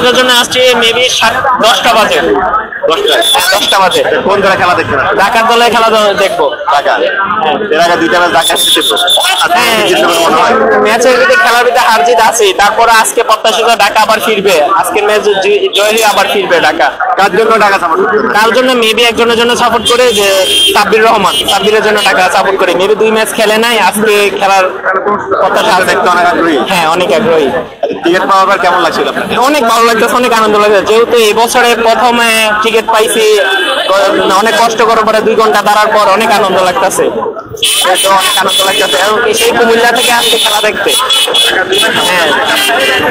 খেলার জন্য আসছি মেবি 10টা বাজে। 10টা বাজে। কোন দলে খেলা দেখবেন? ঢাকার দলে খেলা দেখবো। ঢাকা। এর আগে 2টা ম্যাচ ঢাকা জিতেছে। ম্যাচের ভিতরে খেলার ভিতরে হার জিত আছে, তারপরে আজকে প্রত্যাশিত ঢাকা আবার ফিরবে। আজকের ম্যাচ জয় হয়ে আবার ফিরবে ঢাকা। কার জন্য ঢাকা সাপোর্ট করবে? কার জন্য মেবি একজনের জন্য সাপোর্ট করে, যে সাব্বির রহমান, সাব্বিরের জন্য ঢাকা সাপোর্ট করে। মেবি 2 ম্যাচ খেলে নাই, আজকে খেলার প্রত্যাশা দেখতে অনেক আগ্রহী। হ্যাঁ, অনেক আগ্রহী। টিকিট পাওয়ার পর কেমন লাগছিল আপনার? অনেক ভালো লাগতেছে, অনেক আনন্দ লাগছে, যেহেতু এই বছরে প্রথমে টিকিট পাইছি। অনেক কষ্ট করার পরে 2 ঘন্টা দাঁড়ার পর অনেক আনন্দ লাগতেছে, অনেক আনন্দ লাগতেছে। এবং সেই কুমিল্লা থেকে আজকে খেলা দেখতে। হ্যাঁ,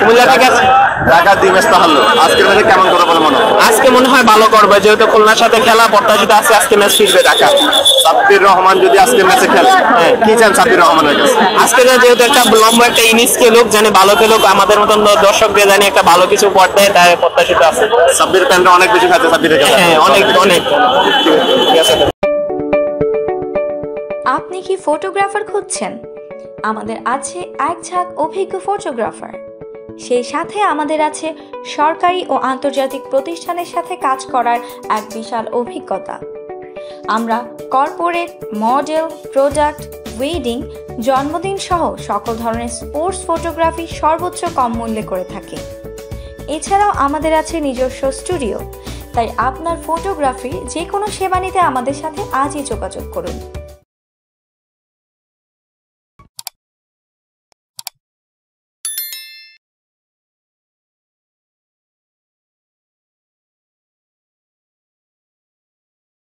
কুমিল্লা থেকে ঢাকা 2 ম্যাচ তো হারলো, আজকের ম্যাচে কেমন করে বলে মনে হয়? আজকে মনে হয় ভালো করবে, যেহেতু খুলনার সাথে খেলা প্রত্যাশিত আছে, আজকে ম্যাচ ফিরবে ঢাকা। সাব্বির রহমান যদি আজকে ম্যাচে খেলে, কি চান সাব্বির রহমানের কাছে? আজকে যেহেতু একটা লম্বা একটা ইনিংস খেলুক, জানি ভালো খেলুক, আমাদের মতন দর্শকদের জানি একটা ভালো কিছু উপহার দেয়, তাই প্রত্যাশিত আছে। সাব্বির ফ্যানরা অনেক বেশি খাচ্ছে সাব্বিরের কাছে। হ্যাঁ, অনেক অনেক। ঠিক আছে। আপনি কি ফটোগ্রাফার খুঁজছেন? আমাদের আছে এক ঝাঁক অভিজ্ঞ ফটোগ্রাফার। সেই সাথে আমাদের আছে সরকারি ও আন্তর্জাতিক প্রতিষ্ঠানের সাথে কাজ করার এক বিশাল অভিজ্ঞতা। আমরা কর্পোরেট, মডেল, প্রোডাক্ট, ওয়েডিং, জন্মদিন সহ সকল ধরনের স্পোর্টস ফটোগ্রাফি সর্বোচ্চ কম মূল্যে করে থাকি। এছাড়াও আমাদের আছে নিজস্ব স্টুডিও। তাই আপনার ফটোগ্রাফির যে কোনো সেবা নিতে আমাদের সাথে আজই যোগাযোগ করুন।